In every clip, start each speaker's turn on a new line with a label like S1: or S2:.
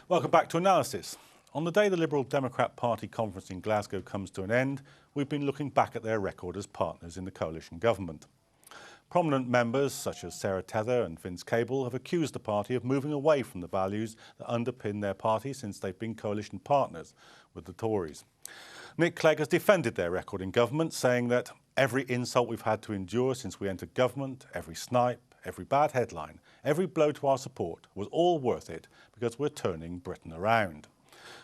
S1: Welcome back to Analysis. On the day the Liberal Democrat Party conference in Glasgow comes to an end, we've been looking back at their record as partners in the coalition government. Prominent members such as Sarah Tether and Vince Cable have accused the party of moving away from the values that underpin their party since they've been coalition partners with the Tories. Nick Clegg has defended their record in government, saying that every insult we've had to endure since we entered government, every snipe, every bad headline, every blow to our support was all worth it because we're turning Britain around.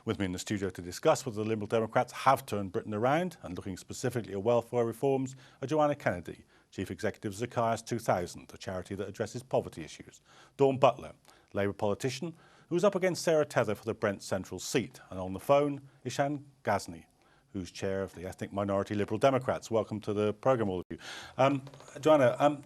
S1: With me in the studio to discuss whether the Liberal Democrats have turned Britain around and looking specifically at welfare reforms are Joanna Kennedy, Chief Executive of Zacchaeus 2000, a charity that addresses poverty issues, Dawn Butler, Labour politician, who's up against Sarah Tether for the Brent Central seat, and on the phone, Issan Ghazni, who's chair of the ethnic minority Liberal Democrats. Welcome to the programme, all of you. Joanna,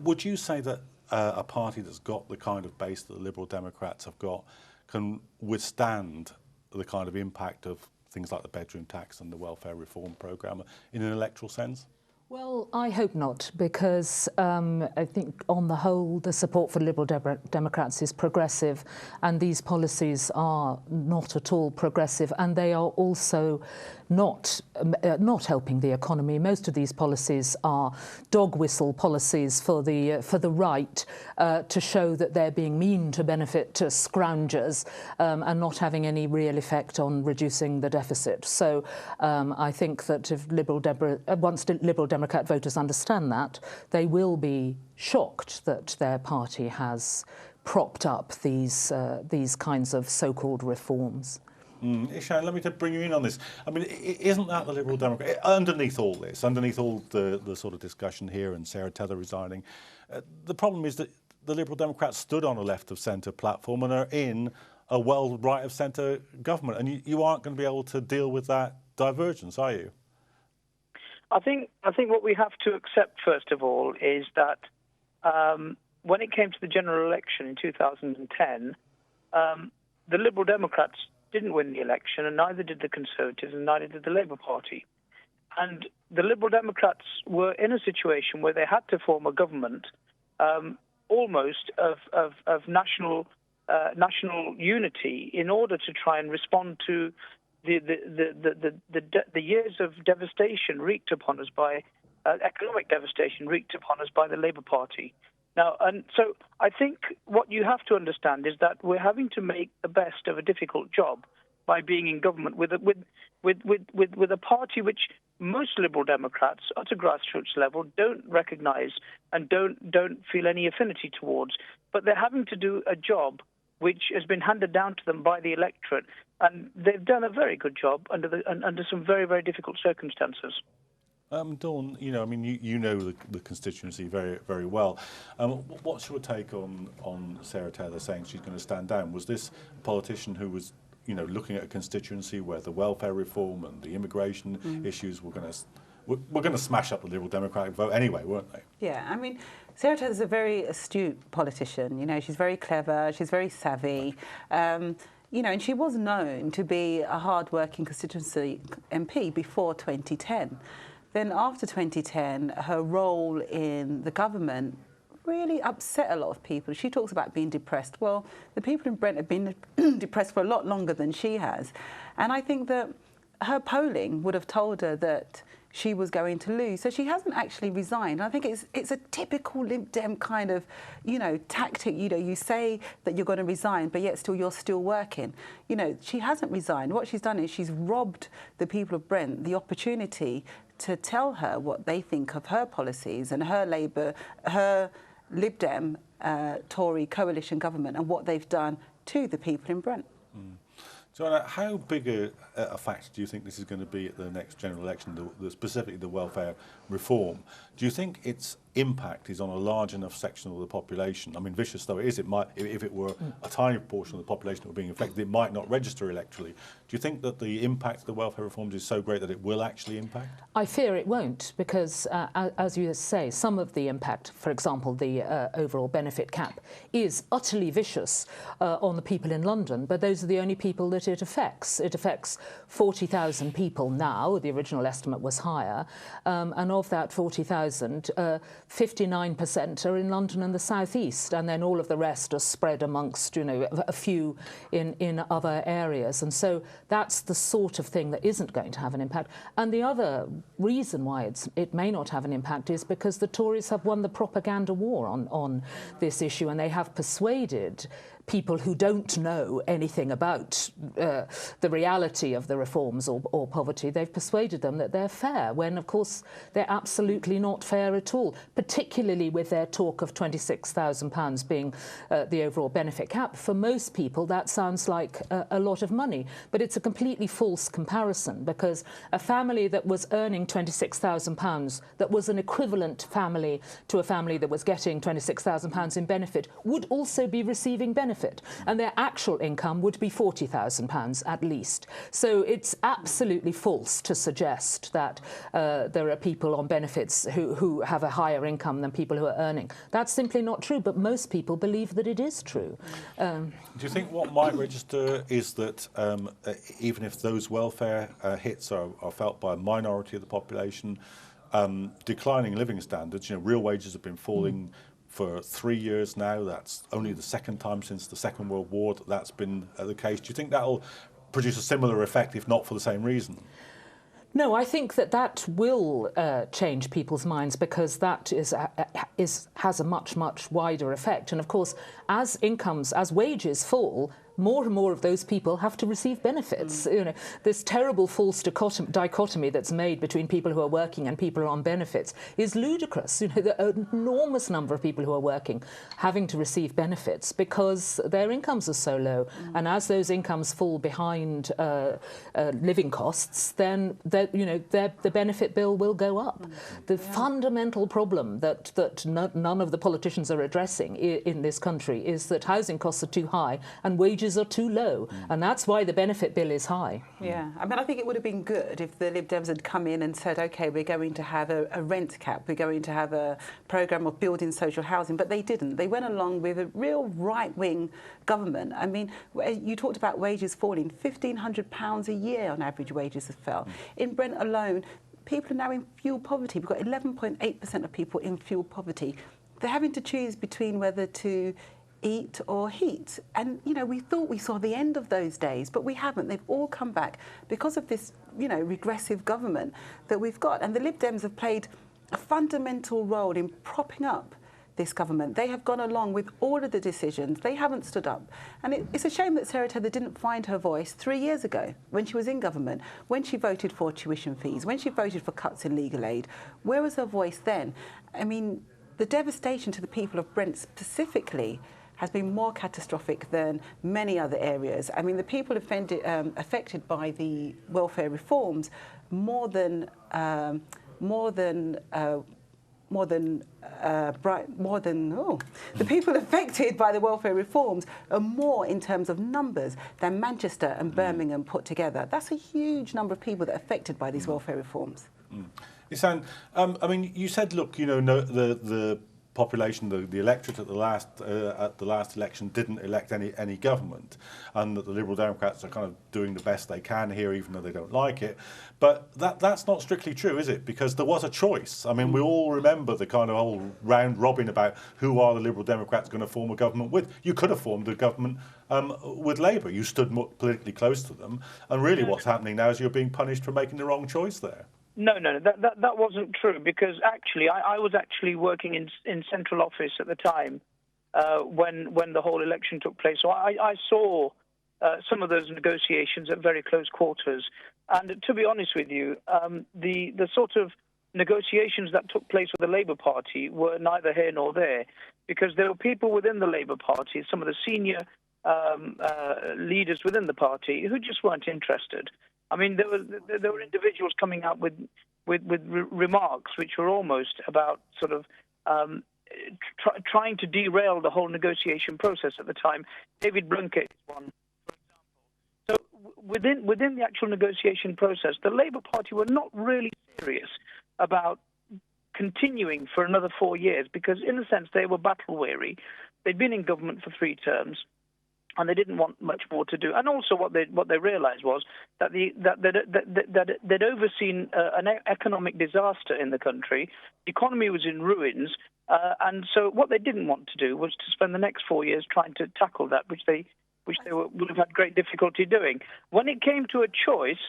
S1: would you say that a party that's got the kind of base that the Liberal Democrats have got can withstand the kind of impact of things like the bedroom tax and the welfare reform programme in an electoral sense?
S2: Well, I hope not, because I think on the whole the support for Liberal Democrats is progressive, and these policies are not at all progressive, and they are also not helping the economy. Most of these policies are dog whistle policies for the right to show that they're being mean to benefit to scroungers and not having any real effect on reducing the deficit. So I think that if once Liberal Democrat voters understand that, they will be shocked that their party has propped up these kinds of so-called reforms.
S1: Ishan, let me bring you in on this. I mean, isn't that the Liberal Democrat, underneath all this, underneath all the sort of discussion here and Sarah Tether resigning, the problem is that the Liberal Democrats stood on a left-of-centre platform and are in a well right-of-centre government, and you aren't going to be able to deal with that divergence, are you?
S3: I think what we have to accept, first of all, is that when it came to the general election in 2010, the Liberal Democrats didn't win the election, and neither did the Conservatives, and neither did the Labour Party. And the Liberal Democrats were in a situation where they had to form a government almost of national unity in order to try and respond to the years of devastation wreaked upon us by economic devastation wreaked upon us by the Labour Party. Now, and so I think what you have to understand is that we're having to make the best of a difficult job by being in government with a party which most Liberal Democrats at a grassroots level don't recognise and don't feel any affinity towards. But they're having to do a job which has been handed down to them by the electorate, and they've done a very good job under some very, very difficult circumstances.
S1: Dawn, I mean, you know the constituency very, very well. What's your take on Sarah Tether saying she's going to stand down? Was this a politician who was, looking at a constituency where the welfare reform and the immigration issues were going to smash up the Liberal Democratic vote anyway, weren't they?
S4: Yeah, I mean, Sarah Tether's a very astute politician. She's very clever, she's very savvy. And she was known to be a hard-working constituency MP before 2010. Then after 2010, her role in the government really upset a lot of people. She talks about being depressed. Well, the people in Brent have been depressed for a lot longer than she has. And I think that her polling would have told her that she was going to lose. So she hasn't actually resigned. I think it's a typical Lib Dem kind of, tactic. You say that you're going to resign, but yet you're still working. She hasn't resigned. What she's done is she's robbed the people of Brent the opportunity to tell her what they think of her policies and her Labour, her Lib Dem Tory coalition government and what they've done to the people in Brent.
S1: Joanna, how big a factor do you think this is going to be at the next general election, specifically the welfare reform? Do you think its impact is on a large enough section of the population? I mean, vicious though it is, it might, if it were a tiny proportion of the population that were being affected, it might not register electorally. Do you think that the impact of the welfare reforms is so great that it will actually impact?
S2: I fear it won't, because as you say, some of the impact, for example, the overall benefit cap, is utterly vicious on the people in London, but those are the only people that it affects. It affects 40,000 people now. The original estimate was higher, and of that 40,000, 59% are in London and the South East, and then all of the rest are spread amongst, you know, a few in other areas. And so that's the sort of thing that isn't going to have an impact. And the other reason why it may not have an impact is because the Tories have won the propaganda war on this issue, and they have persuaded people who don't know anything about the reality of the reforms or poverty. They've persuaded them that they're fair, when of course they're absolutely not fair at all, particularly with their talk of £26,000 being the overall benefit cap. For most people that sounds like a lot of money, but it's a completely false comparison, because a family that was earning £26,000, that was an equivalent family to a family that was getting £26,000 in benefit, would also be receiving benefit, and their actual income would be £40,000 at least. So it's absolutely false to suggest that there are people on benefits who have a higher income than people who are earning. That's simply not true, but most people believe that it is true.
S1: Do you think what might register is that even if those welfare hits are felt by a minority of the population, declining living standards, you know, real wages have been falling for 3 years now. That's only the second time since the Second World War that that's been the case. Do you think that'll produce a similar effect, if not for the same reason?
S2: No, I think that will change people's minds, because that has a much wider effect. And of course, as wages fall, more and more of those people have to receive benefits. You know, this terrible false dichotomy that's made between people who are working and people who are on benefits is ludicrous. You know, the enormous number of people who are working having to receive benefits because their incomes are so low. And as those incomes fall behind living costs, then the benefit bill will go up. The fundamental problem that none of the politicians are addressing in this country is that housing costs are too high and wages are too low, and that's why the benefit bill is high.
S4: Yeah, I mean, I think it would have been good if the Lib Dems had come in and said, OK, we're going to have a rent cap, we're going to have a programme of building social housing, but they didn't. They went along with a real right-wing government. I mean, you talked about wages falling, £1,500 a year on average wages have fell. In Brent alone, people are now in fuel poverty. We've got 11.8% of people in fuel poverty. They're having to choose between whether to eat or heat. And, you know, we thought we saw the end of those days, but we haven't. They've all come back because of this, you know, regressive government that we've got. And the Lib Dems have played a fundamental role in propping up this government. They have gone along with all of the decisions. They haven't stood up. And it's a shame that Sarah Tether didn't find her voice 3 years ago when she was in government, when she voted for tuition fees, when she voted for cuts in legal aid. Where was her voice then? I mean, the devastation to the people of Brent specifically has been more catastrophic than many other areas. I mean, the people affected by the welfare reforms the people affected by the welfare reforms are more in terms of numbers than Manchester and Birmingham put together. That's a huge number of people that are affected by these welfare reforms.
S1: Issan, I mean, you said, look, you know, the population, the electorate at the last election didn't elect any government, and that the Liberal Democrats are kind of doing the best they can here, even though they don't like it. But that's not strictly true, is it? Because there was a choice. I mean, we all remember the kind of whole round robin about who are the Liberal Democrats going to form a government with. You could have formed a government with Labour. You stood more politically close to them, and really what's happening now is you're being punished for making the wrong choice there.
S3: No, that wasn't true, because actually I was actually working in central office at the time when the whole election took place. So I saw some of those negotiations at very close quarters. And to be honest with you, the sort of negotiations that took place with the Labour Party were neither here nor there, because there were people within the Labour Party, some of the senior leaders within the party, who just weren't interested. I mean, there were individuals coming out with remarks which were almost about sort of trying to derail the whole negotiation process at the time. David Blunkett is one, for example. So within the actual negotiation process, the Labour Party were not really serious about continuing for another 4 years, because in a sense they were battle weary. They'd been in government for 3 terms. and they didn't want much more to do. And also, what they realised was that they'd overseen an economic disaster in the country. The economy was in ruins, and so what they didn't want to do was to spend the next 4 years trying to tackle that, which they would have had great difficulty doing. When it came to a choice,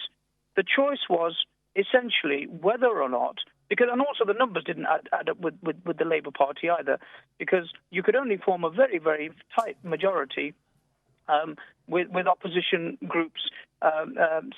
S3: the choice was essentially whether or not, and also the numbers didn't add up with the Labour Party either, because you could only form a very, very tight majority with opposition groups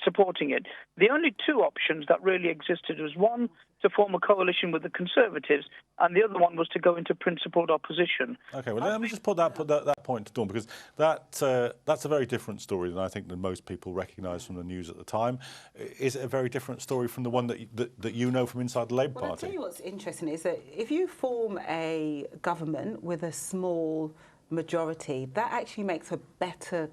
S3: supporting it. The only two options that really existed was one, to form a coalition with the Conservatives, and the other one was to go into principled opposition.
S1: OK, well, let me just put that point to dawn, because that's a very different story than I think that most people recognise from the news at the time. Is it a very different story from the one that you know from inside the Labour Party?
S4: I'll tell you what's interesting is that if you form a government with a small majority, that actually makes for better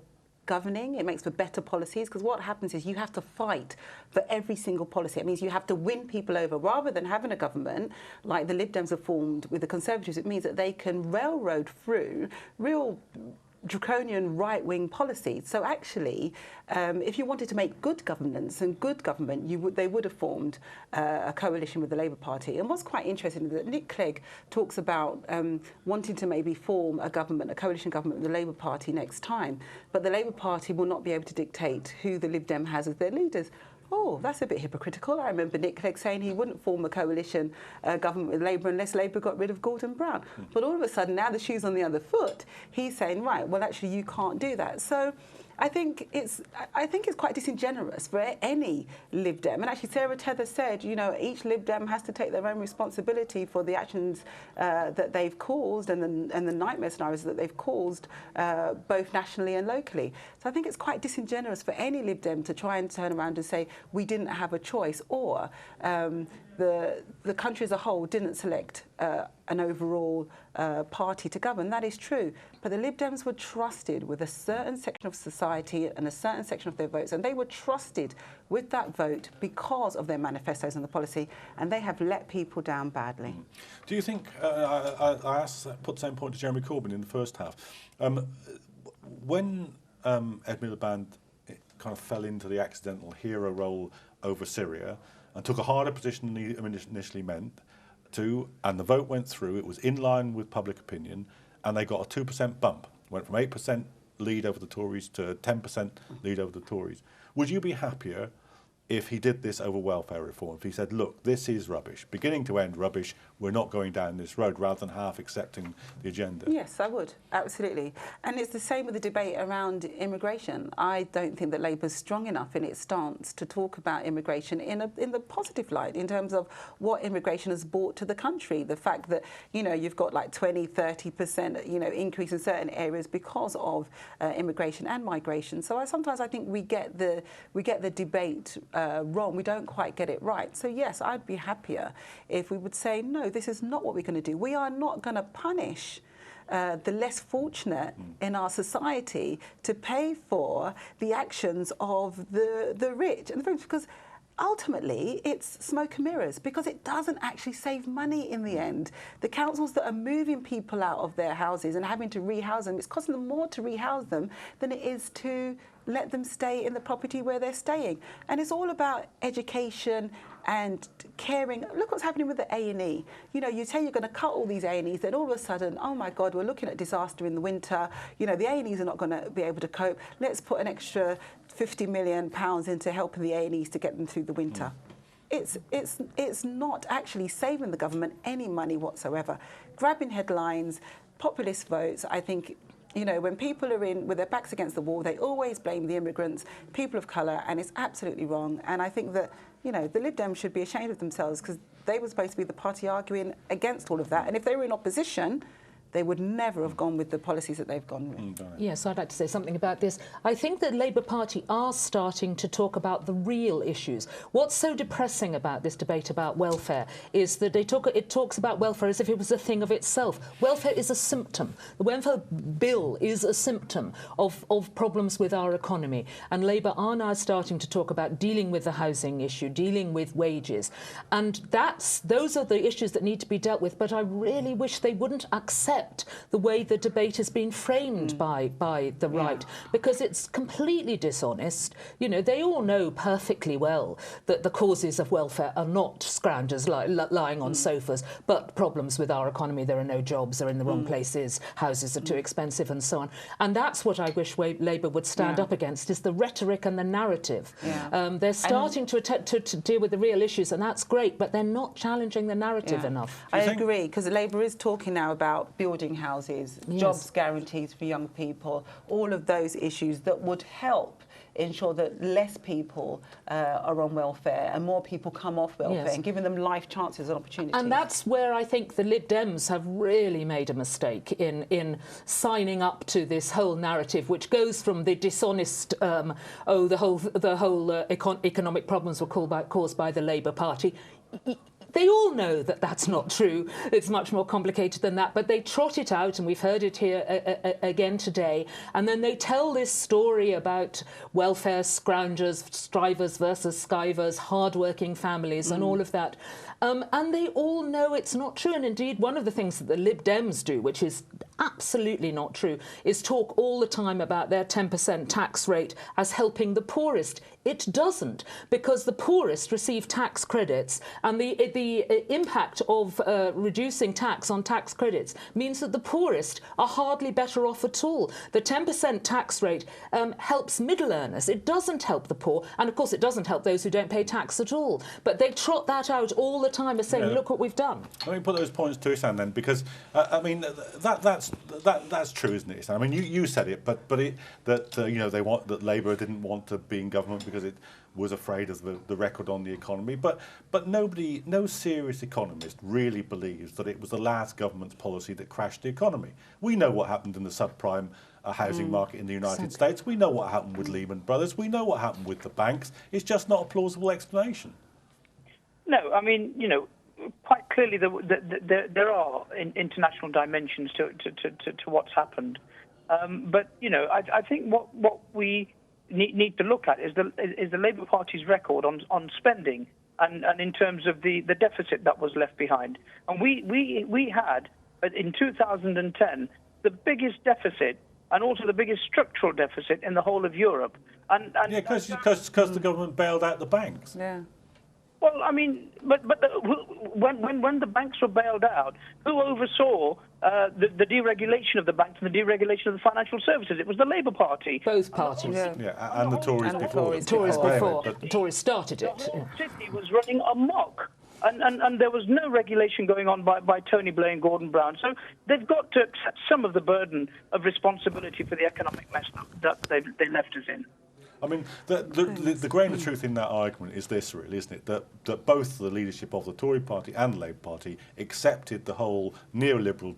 S4: governing, it makes for better policies, because what happens is you have to fight for every single policy. It means you have to win people over. Rather than having a government like the Lib Dems have formed with the Conservatives, it means that they can railroad through real draconian right-wing policies. So actually, if you wanted to make good governance and good government, they would have formed a coalition with the Labour Party. And what's quite interesting is that Nick Clegg talks about wanting to maybe form a coalition government with the Labour Party next time, but the Labour Party will not be able to dictate who the Lib Dem has as their leaders. Oh, that's a bit hypocritical. I remember Nick Clegg saying he wouldn't form a coalition government with Labour unless Labour got rid of Gordon Brown. But all of a sudden, now the shoe's on the other foot, he's saying, right, well, actually, you can't do that. So I think it's quite disingenuous for any Lib Dem. And actually, Sarah Tether said, you know, each Lib Dem has to take their own responsibility for the actions that they've caused and the nightmare scenarios that they've caused, both nationally and locally. So I think it's quite disingenuous for any Lib Dem to try and turn around and say we didn't have a choice, or the country as a whole didn't select an overall party to govern. That is true. But the Lib Dems were trusted with a certain section of society and a certain section of their votes, and they were trusted with that vote because of their manifestos and the policy, and they have let people down badly.
S1: Do you think, I put the same point to Jeremy Corbyn in the first half, when Ed Miliband kind of fell into the accidental hero role over Syria and took a harder position than he initially meant to, and the vote went through, it was in line with public opinion, and they got a 2% bump. Went from 8% lead over the Tories to 10% lead over the Tories. Would you be happier if he did this over welfare reform? If he said, look, this is rubbish, beginning to end rubbish, we're not going down this road, rather than half accepting the agenda? Yes,
S4: I would, absolutely. And it's the same with the debate around immigration. I don't think that Labour's strong enough in its stance to talk about immigration in the positive light, in terms of what immigration has brought to the country. The fact that, you know, you've got like 20, 30%, you know, increase in certain areas because of immigration and migration. So sometimes I think we get the debate wrong. We don't quite get it right. So yes, I'd be happier if we would say, no, this is not what we're going to do. We are not going to punish the less fortunate in our society to pay for the actions of the rich and the famous, because ultimately it's smoke and mirrors, because it doesn't actually save money in the end. The councils that are moving people out of their houses and having to rehouse them, it's costing them more to rehouse them than it is to let them stay in the property where they're staying. And it's all about education and caring. Look what's happening with the A&E. You know, you say you're going to cut all these A&Es, then all of a sudden, oh my God, we're looking at disaster in the winter. You know, the A&Es are not going to be able to cope. Let's put an extra £50 million into helping the A&Es to get them through the winter. It's not actually saving the government any money whatsoever. Grabbing headlines, populist votes, I think. You know, when people are in with their backs against the wall, they always blame the immigrants, people of colour, and it's absolutely wrong. And I think that, you know, the Lib Dems should be ashamed of themselves, because they were supposed to be the party arguing against all of that. And if they were in opposition, they would never have gone with the policies that they've gone with.
S2: Yes, I'd like to say something about this. I think the Labour Party are starting to talk about the real issues. What's so depressing about this debate about welfare is that it talks about welfare as if it was a thing of itself. Welfare is a symptom. The welfare bill is a symptom of problems with our economy. And Labour are now starting to talk about dealing with the housing issue, dealing with wages. And those are the issues that need to be dealt with. But I really wish they wouldn't accept accept the way the debate has been framed by the right, because it's completely dishonest. You know, they all know perfectly well that the causes of welfare are not scroungers lying on sofas, but problems with our economy. There are no jobs, they're in the wrong places, houses are too expensive and so on. And that's what I wish Labour would stand up against, is the rhetoric and the narrative. They're starting to attempt to deal with the real issues, and that's great, but they're not challenging the narrative enough.
S4: I agree, because Labour is talking now about building houses, jobs guarantees for young people, all of those issues that would help ensure that less people are on welfare and more people come off welfare, and giving them life chances and opportunities.
S2: And that's where I think the Lib Dems have really made a mistake in signing up to this whole narrative, which goes from the dishonest, the whole economic problems were caused by the Labour Party. They all know that that's not true. It's much more complicated than that, but they trot it out, and we've heard it here again today, and then they tell this story about welfare scroungers, strivers versus skivers, hard-working families and all of that. And they all know it's not true. And indeed, one of the things that the Lib Dems do, which is absolutely not true, is talk all the time about their 10% tax rate as helping the poorest. It doesn't, because the poorest receive tax credits, and the impact of reducing tax on tax credits means that the poorest are hardly better off at all. The 10% tax rate helps middle earners. It doesn't help the poor, and of course it doesn't help those who don't pay tax at all. But they trot that out all the time as saying, look what we've done.
S1: Let me put those points to Issan then, because I mean that's true, isn't it, Issan? I mean you said it, but you know, that Labour didn't want to be in government because it was afraid of the record on the economy, but no serious economist really believes that it was the last government's policy that crashed the economy. We know what happened in the subprime housing market in the United States. We know what happened with Lehman Brothers. We know what happened with the banks. It's just not a plausible explanation.
S3: No, I mean, you know, quite clearly there are international dimensions to what's happened. But, you know, I think what we need to look at is the Labour Party's record on spending and in terms of the deficit that was left behind. And we had, in 2010, the biggest deficit and also the biggest structural deficit in the whole of Europe.
S1: Because the government bailed out the banks.
S4: Yeah.
S3: Well, I mean, but when the banks were bailed out, who oversaw the deregulation of the banks and the deregulation of the financial services? It was the Labour Party.
S2: Both parties.
S1: And the Tories before.
S2: The Tories started it.
S3: The whole city was running amok. And there was no regulation going on by Tony Blair and Gordon Brown. So they've got to accept some of the burden of responsibility for the economic mess that they left us in.
S1: I mean, the grain of truth in that argument is this, really, isn't it? That both the leadership of the Tory party and the Labour Party accepted the whole neoliberal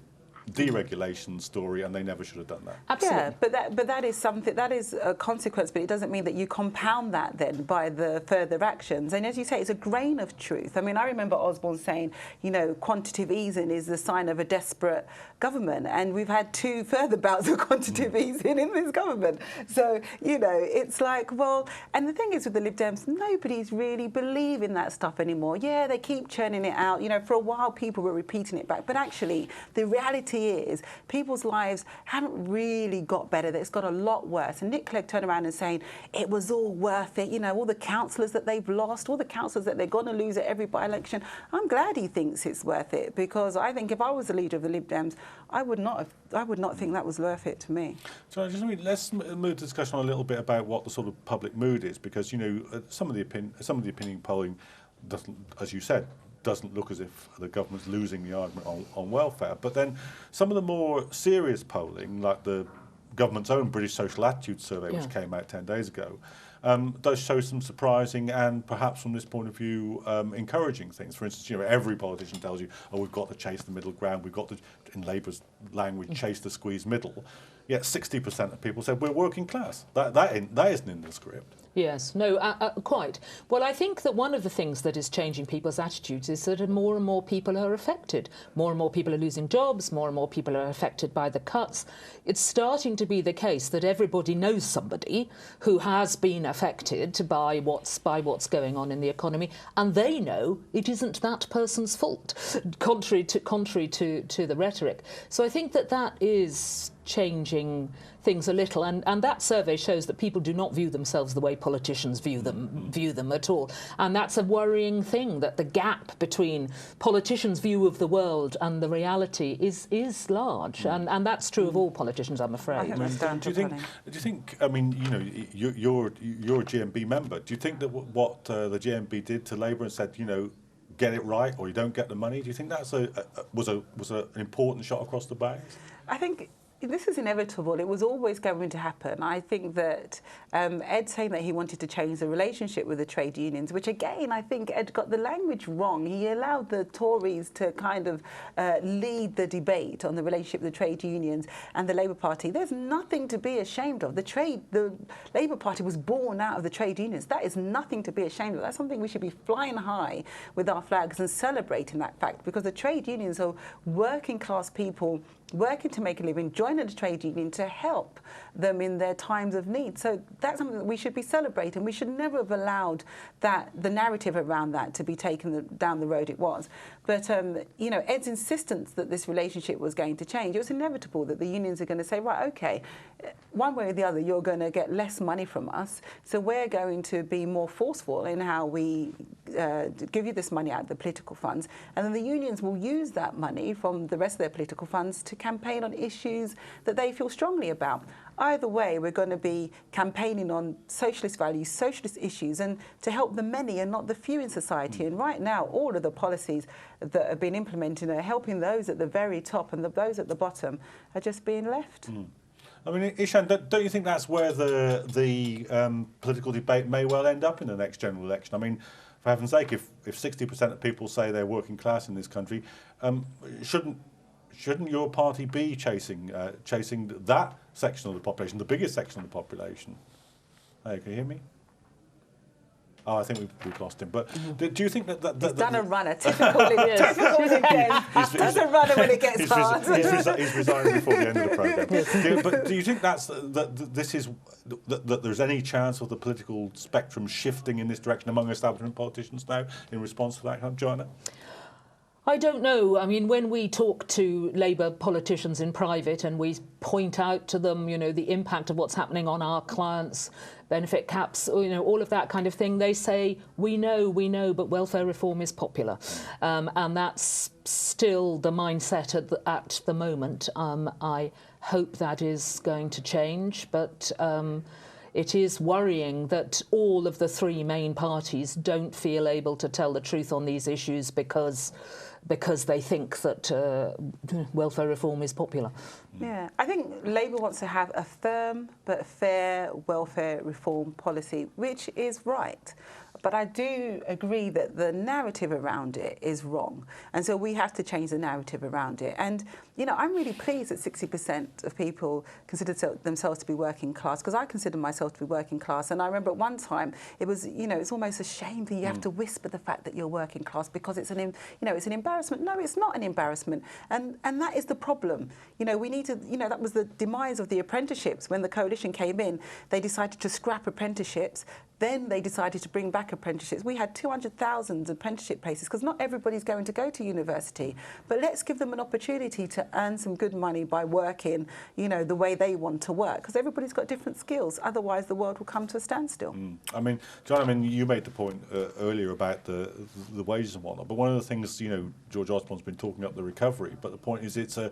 S1: deregulation story, and they never should have done that.
S2: Absolutely.
S4: Yeah, but that is something, that is a consequence, but it doesn't mean that you compound that then by the further actions. And as you say, it's a grain of truth. I mean, I remember Osborne saying, you know, quantitative easing is the sign of a desperate government, and we've had 2 further bouts of quantitative easing in this government. So, you know, it's like, well, and the thing is with the Lib Dems, nobody's really believing that stuff anymore. Yeah, they keep churning it out. You know, for a while people were repeating it back, but actually the reality is people's lives haven't really got better. It's got a lot worse. And Nick Clegg turned around and saying it was all worth it. You know, all the councillors that they've lost, all the councillors that they're going to lose at every by-election. I'm glad he thinks it's worth it, because I think if I was the leader of the Lib Dems, I would not think that was worth it to me.
S1: So let's move the discussion on a little bit about what the sort of public mood is, because, you know, some of the opinion polling doesn't, as you said, doesn't look as if the government's losing the argument on welfare. But then some of the more serious polling, like the government's own British Social Attitude Survey, which came out 10 days ago, does show some surprising and perhaps from this point of view encouraging things. For instance, you know, every politician tells you, oh, we've got to chase the middle ground, we've got to, in Labour's language, chase the squeezed middle. yet 60% of people said we're working class. That isn't in the script.
S2: Yes, no, quite. Well, I think that one of the things that is changing people's attitudes is that more and more people are affected. More and more people are losing jobs, more and more people are affected by the cuts. It's starting to be the case that everybody knows somebody who has been affected by what's going on in the economy, and they know it isn't that person's fault, contrary to the rhetoric. So I think that is changing things a little, and that survey shows that people do not view themselves the way politicians view them at all, and that's a worrying thing, that the gap between politicians' view of the world and the reality is large, and that's true of all politicians, I'm afraid.
S4: I think that's down to
S1: do you think? I mean, you know, you're a GMB member. Do you think that what the GMB did to Labour and said, you know, get it right or you don't get the money? Do you think that's was an important shot across the bows?
S4: I think this is inevitable. It was always going to happen. I think that Ed saying that he wanted to change the relationship with the trade unions, which again, I think Ed got the language wrong. He allowed the Tories to kind of lead the debate on the relationship with the trade unions and the Labour Party. There's nothing to be ashamed of. The Labour Party was born out of the trade unions. That is nothing to be ashamed of. That's something we should be flying high with our flags and celebrating that fact, because the trade unions are working class people working to make a living, joining a trade union to help them in their times of need. So that's something that we should be celebrating. We should never have allowed the narrative around that to be taken down the road it was. But, you know, Ed's insistence that this relationship was going to change, it was inevitable that the unions are going to say, right, OK, one way or the other, you're going to get less money from us, so we're going to be more forceful in how we give you this money out of the political funds. And then the unions will use that money from the rest of their political funds to campaign on issues that they feel strongly about. Either way, we're going to be campaigning on socialist values, socialist issues, and to help the many and not the few in society. And right now, all of the policies that have been implemented are helping those at the very top, and those at the bottom are just being left.
S1: I mean, Issan, don't you think that's where the political debate may well end up in the next general election? I mean, for heaven's sake, if 60% of people say they're working class in this country, shouldn't your party be chasing that section of the population, the biggest section of the population? Hey, can you hear me? Oh, I think we've lost him. But do you think that
S4: he's done a runner? Typical again. Does a runner when it gets hard.
S1: He's resigning before the end of the programme. But do you think that there's any chance of the political spectrum shifting in this direction among establishment politicians now in response to that, Joanna?
S2: I don't know. I mean, when we talk to Labour politicians in private and we point out to them, you know, the impact of what's happening on our clients, benefit caps, you know, all of that kind of thing, they say, we know, but welfare reform is popular. And that's still the mindset at the moment. I hope that is going to change, but it is worrying that all of the three main parties don't feel able to tell the truth on these issues because they think that welfare reform is popular.
S4: Yeah, I think Labour wants to have a firm but fair welfare reform policy, which is right. But I do agree that the narrative around it is wrong. And so we have to change the narrative around it. And, you know, I'm really pleased that 60% of people consider themselves to be working class, because I consider myself to be working class. And I remember at one time it was, you know, it's almost a shame that you have to whisper the fact that you're working class because it's it's an embarrassment. No, it's not an embarrassment. And that is the problem. You know, we need to, you know, that was the demise of the apprenticeships. When the coalition came in, they decided to scrap apprenticeships. Then they decided to bring back apprenticeships. We had 200,000 apprenticeship places because not everybody's going to go to university. But let's give them an opportunity to earn some good money by working, you know, the way they want to work, because everybody's got different skills. Otherwise, the world will come to a standstill.
S1: I mean, John, I mean, you made the point earlier about the wages and whatnot. But one of the things, you know, George Osborne's been talking up the recovery. But the point is, it's a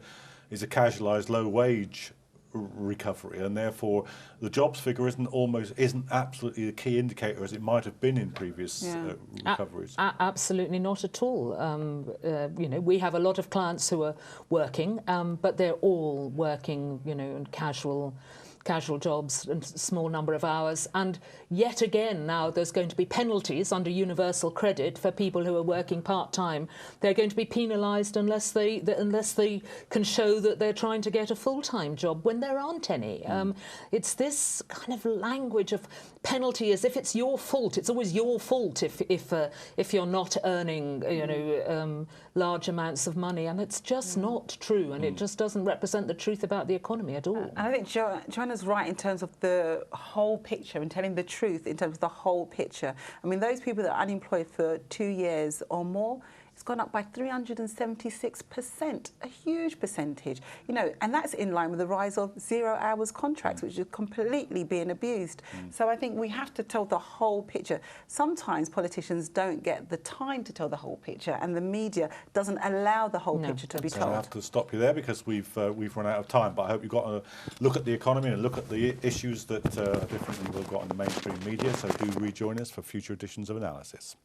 S1: casualised low wage recovery, and therefore the jobs figure isn't absolutely the key indicator as it might have been in previous recoveries.
S2: Absolutely not at all. You know, we have a lot of clients who are working, but they're all working, you know, in casual casual jobs and small number of hours. And yet again, now there's going to be penalties under universal credit for people who are working part-time. They're going to be penalised unless they can show that they're trying to get a full-time job when there aren't any. It's this kind of language of penalty as if it's your fault. It's always your fault if you're not earning, large amounts of money, and it's just not true, and it just doesn't represent the truth about the economy at all.
S4: And I think Joanna's right in terms of the whole picture and telling the truth in terms of the whole picture. I mean, those people that are unemployed for 2 years or more, it's gone up by 376%, a huge percentage, and that's in line with the rise of 0 hours contracts, which is completely being abused. So I think we have to tell the whole picture. Sometimes politicians don't get the time to tell the whole picture, and the media doesn't allow the whole picture to be told.
S1: I have to stop you there because we've run out of time, but I hope you've got a look at the economy and look at the issues that are different than we've got in the mainstream media, so do rejoin us for future editions of Analysis.